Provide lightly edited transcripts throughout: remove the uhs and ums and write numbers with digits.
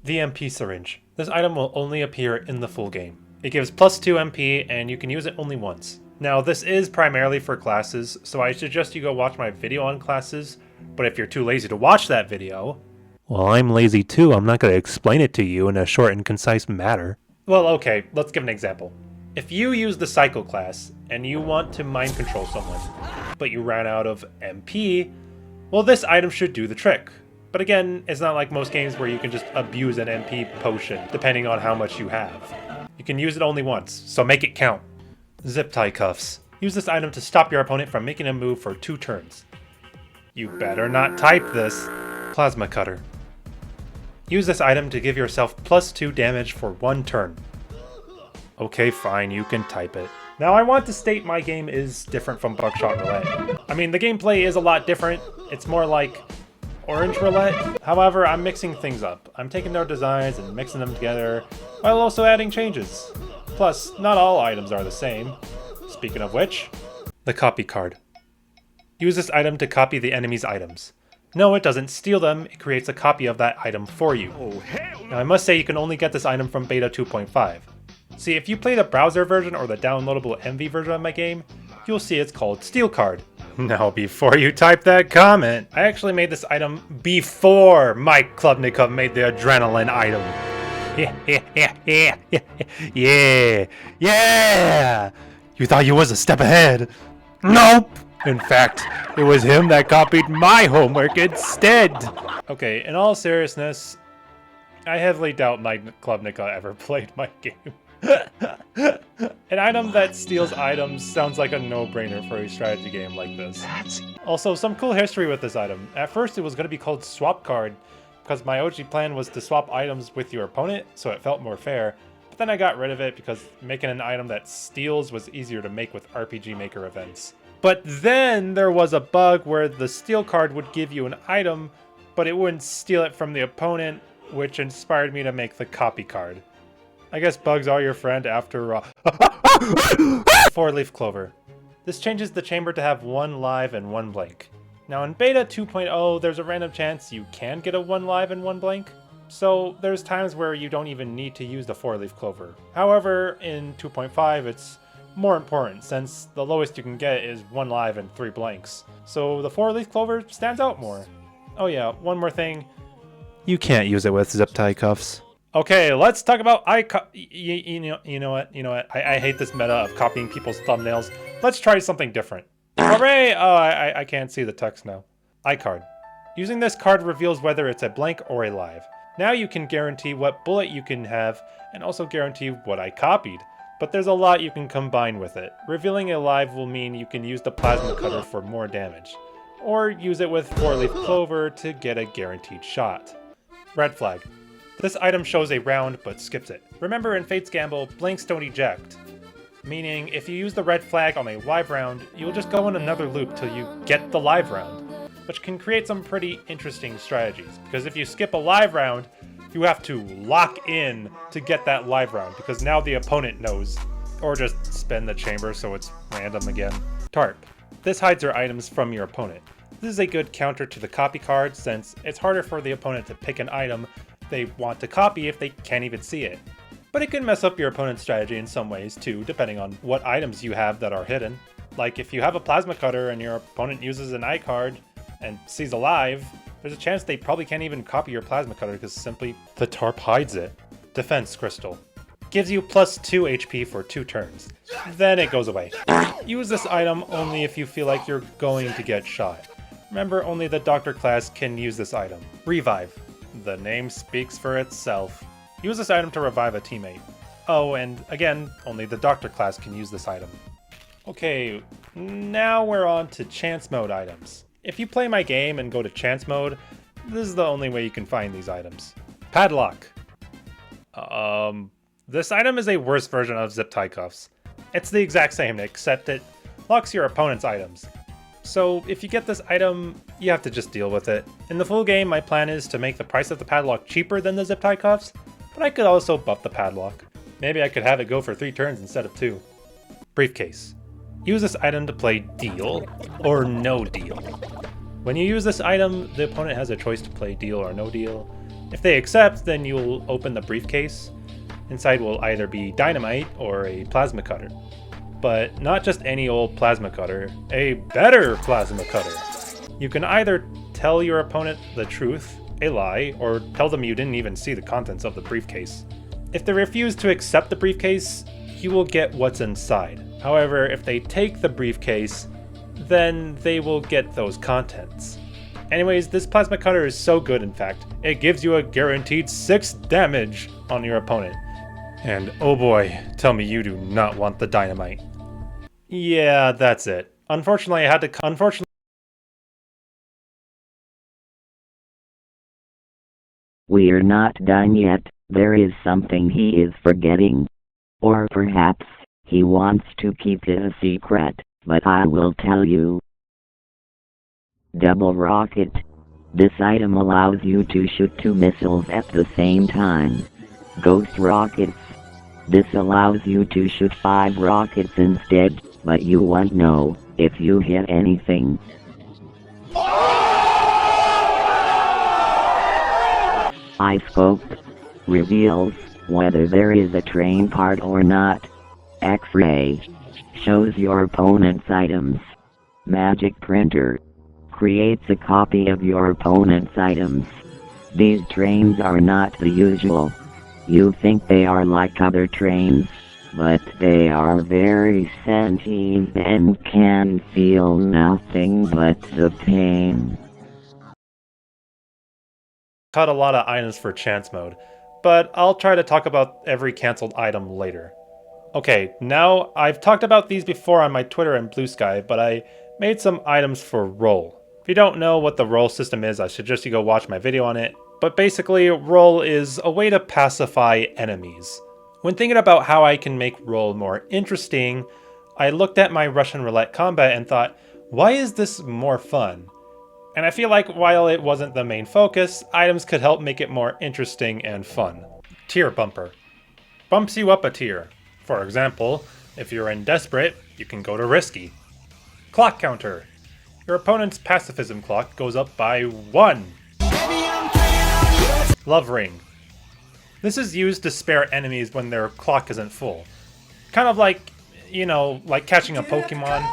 The MP syringe. This item will only appear in the full game. It gives +2 MP and you can use it only once. Now this is primarily for classes, so I suggest you go watch my video on classes, but if you're too lazy to watch that video, well, I'm lazy too, I'm not going to explain it to you in a short and concise manner. Well, okay, let's give an example. If you use the Psycho class and you want to mind control someone, but you ran out of MP, well, this item should do the trick. But again, it's not like most games where you can just abuse an MP potion, depending on how much you have. You can use it only once, so make it count. Zip tie cuffs. Use this item to stop your opponent from making a move for 2 turns. You better not type this. Plasma cutter. Use this item to give yourself +2 damage for 1 turn. Okay, fine, you can type it. Now I want to state my game is different from Buckshot Roulette. I mean, the gameplay is a lot different. It's more like Orange Roulette. However, I'm mixing things up. I'm taking their designs and mixing them together, while also adding changes. Plus, not all items are the same. Speaking of which, the copy card. Use this item to copy the enemy's items. No, it doesn't steal them, it creates a copy of that item for you. Now I must say you can only get this item from beta 2.5. See, if you play the browser version or the downloadable MV version of my game, you'll see it's called Steel Card. Now, before you type that comment, I actually made this item before Mike Klubnikov made the adrenaline item. Yeah! You thought you was a step ahead. Nope! In fact, it was him that copied my homework instead. Okay, in all seriousness, I heavily doubt Mike Klubnikov ever played my game. An item that steals items sounds like a no-brainer for a strategy game like this. Also, some cool history with this item. At first it was going to be called Swap Card, because my OG plan was to swap items with your opponent, so it felt more fair. But then I got rid of it because making an item that steals was easier to make with RPG Maker events. But then there was a bug where the steal card would give you an item, but it wouldn't steal it from the opponent, which inspired me to make the copy card. I guess bugs are your friend after all. 4-leaf clover. This changes the chamber to have 1 live and 1 blank. Now in beta 2.0, there's a random chance you can get a 1 live and 1 blank, so there's times where you don't even need to use the 4-leaf clover. However, in 2.5 it's more important since the lowest you can get is 1 live and 3 blanks. So the 4-leaf clover stands out more. Oh yeah, one more thing. You can't use it with zip tie cuffs. Okay, let's talk about you know what? I hate this meta of copying people's thumbnails. Let's try something different. Hooray! Oh, I can't see the text now. iCard. Using this card reveals whether it's a blank or a live. Now you can guarantee what bullet you can have and also guarantee what I copied. But there's a lot you can combine with it. Revealing a live will mean you can use the plasma cutter for more damage. Or use it with 4-leaf clover to get a guaranteed shot. Red flag. This item shows a round, but skips it. Remember in Fate's Gamble, blanks don't eject. Meaning, if you use the red flag on a live round, you'll just go in another loop till you get the live round. Which can create some pretty interesting strategies, because if you skip a live round, you have to lock in to get that live round, because now the opponent knows. Or just spin the chamber so it's random again. Tarp. This hides your items from your opponent. This is a good counter to the copy card, since it's harder for the opponent to pick an item they want to copy if they can't even see it. But it can mess up your opponent's strategy in some ways too, depending on what items you have that are hidden. Like if you have a plasma cutter and your opponent uses an iCard and sees a live, there's a chance they probably can't even copy your plasma cutter because simply the tarp hides it. Defense Crystal. Gives you +2 HP for 2 turns. Then it goes away. Use this item only if you feel like you're going to get shot. Remember, only the Doctor class can use this item. Revive. The name speaks for itself. Use this item to revive a teammate. Oh, and again, only the Doctor class can use this item. Okay, now we're on to chance mode items. If you play my game and go to chance mode, this is the only way you can find these items. Padlock. This item is a worse version of zip tie cuffs. It's the exact same, except it locks your opponent's items. So if you get this item, you have to just deal with it. In the full game, my plan is to make the price of the padlock cheaper than the zip tie cuffs, but I could also buff the padlock. Maybe I could have it go for 3 turns instead of 2. Briefcase. Use this item to play deal or no deal. When you use this item, the opponent has a choice to play deal or no deal. If they accept, then you'll open the briefcase. Inside will either be dynamite or a plasma cutter. But not just any old plasma cutter, a better plasma cutter. You can either tell your opponent the truth, a lie, or tell them you didn't even see the contents of the briefcase. If they refuse to accept the briefcase, you will get what's inside. However, if they take the briefcase, then they will get those contents. Anyways, this plasma cutter is so good, in fact, it gives you a guaranteed 6 damage on your opponent. And oh boy, tell me you do not want the dynamite. Yeah, that's it. Unfortunately, I had to We're not done yet, there is something he is forgetting. Or perhaps, he wants to keep it a secret, but I will tell you. Double rocket. This item allows you to shoot 2 missiles at the same time. Ghost rockets. This allows you to shoot 5 rockets instead, but you won't know if you hit anything. I spoke. Reveals whether there is a train part or not. X-ray. Shows your opponent's items. Magic printer. Creates a copy of your opponent's items. These trains are not the usual. You think they are like other trains, but they are very sentient and can feel nothing but the pain. cut a lot of items for chance mode, but I'll try to talk about every cancelled item later. Okay, now I've talked about these before on my Twitter and Blue Sky, but I made some items for roll. If you don't know what the roll system is, I suggest you go watch my video on it. But basically, roll is a way to pacify enemies. When thinking about how I can make roll more interesting, I looked at my Russian roulette combat and thought, why is this more fun? And I feel like while it wasn't the main focus, items could help make it more interesting and fun. Tier bumper. Bumps you up a tier. For example, if you're in Desperate, you can go to Risky. Clock counter. Your opponent's pacifism clock goes up by 1. Love ring. This is used to spare enemies when their clock isn't full. Kind of like, like catching a Pokemon.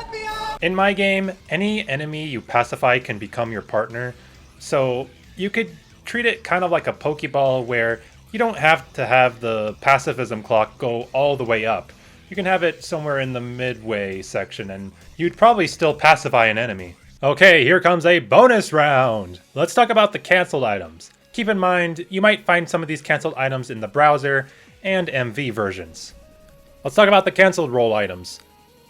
In my game, any enemy you pacify can become your partner, so you could treat it kind of like a Pokeball where you don't have to have the pacifism clock go all the way up. You can have it somewhere in the midway section and you'd probably still pacify an enemy. Okay, here comes a bonus round! Let's talk about the cancelled items. Keep in mind, you might find some of these cancelled items in the browser and MV versions. Let's talk about the cancelled roll items.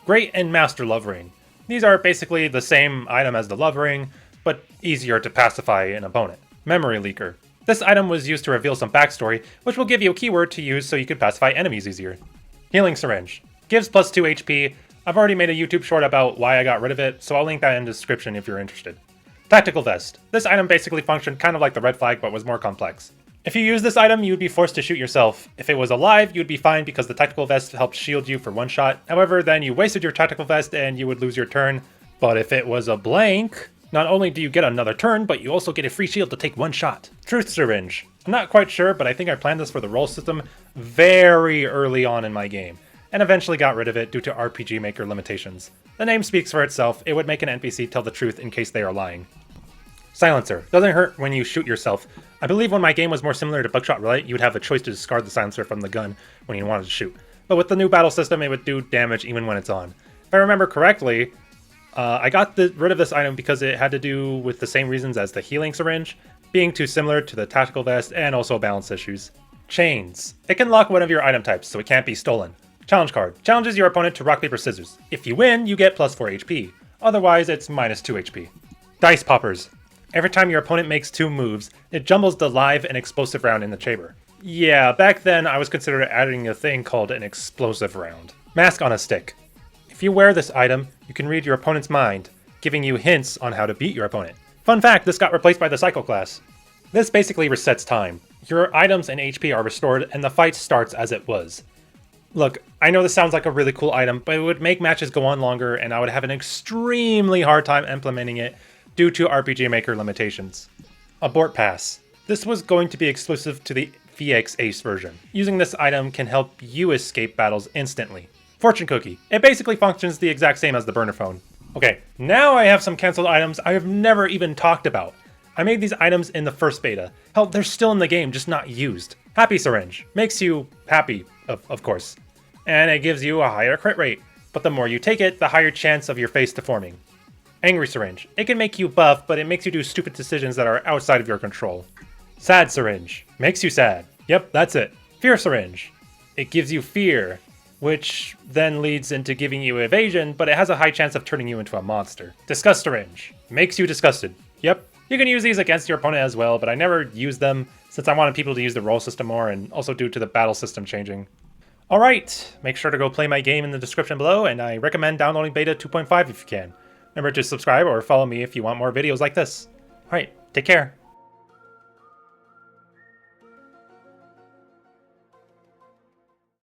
Great and Master Love Ring. These are basically the same item as the Love Ring, but easier to pacify an opponent. Memory Leaker. This item was used to reveal some backstory, which will give you a keyword to use so you can pacify enemies easier. Healing Syringe. Gives plus 2 HP. I've already made a YouTube short about why I got rid of it, so I'll link that in the description if you're interested. Tactical Vest. This item basically functioned kind of like the Red Flag, but was more complex. If you use this item, you would be forced to shoot yourself. If it was alive, you'd be fine because the Tactical Vest helped shield you for one shot. However, then you wasted your Tactical Vest and you would lose your turn. But if it was a blank, not only do you get another turn, but you also get a free shield to take one shot. Truth Syringe. I'm not quite sure, but I think I planned this for the roll system very early on in my game, and eventually got rid of it due to RPG Maker limitations. The name speaks for itself. It would make an NPC tell the truth in case they are lying. Silencer. Doesn't hurt when you shoot yourself. I believe when my game was more similar to Buckshot Roulette, you would have the choice to discard the silencer from the gun when you wanted to shoot. But with the new battle system, it would do damage even when it's on. If I remember correctly, I got rid of this item because it had to do with the same reasons as the Healing Syringe, being too similar to the Tactical Vest and also balance issues. Chains. It can lock one of your item types, so it can't be stolen. Challenge card. Challenges your opponent to rock, paper, scissors. If you win, you get plus 4 HP. Otherwise, it's minus 2 HP. Dice Poppers. Every time your opponent makes 2 moves, it jumbles the live and explosive round in the chamber. Yeah, back then I was considering adding a thing called an explosive round. Mask on a Stick. If you wear this item, you can read your opponent's mind, giving you hints on how to beat your opponent. Fun fact, this got replaced by the Psycho class. This basically resets time. Your items and HP are restored and the fight starts as it was. Look, I know this sounds like a really cool item, but it would make matches go on longer and I would have an extremely hard time implementing it due to RPG Maker limitations. Abort Pass. This was going to be exclusive to the VX Ace version. Using this item can help you escape battles instantly. Fortune Cookie. It basically functions the exact same as the burner phone. Okay, now I have some cancelled items I have never even talked about. I made these items in the first beta. Hell, they're still in the game, just not used. Happy Syringe. Makes you happy, of course. And it gives you a higher crit rate. But the more you take it, the higher chance of your face deforming. Angry Syringe. It can make you buff, but it makes you do stupid decisions that are outside of your control. Sad Syringe. Makes you sad. Yep, that's it. Fear Syringe. It gives you fear, which then leads into giving you evasion, but it has a high chance of turning you into a monster. Disgust Syringe. Makes you disgusted. Yep. You can use these against your opponent as well, but I never used them since I wanted people to use the roll system more and also due to the battle system changing. Alright, make sure to go play my game in the description below, and I recommend downloading Beta 2.5 if you can. Remember to subscribe or follow me if you want more videos like this. Alright, take care.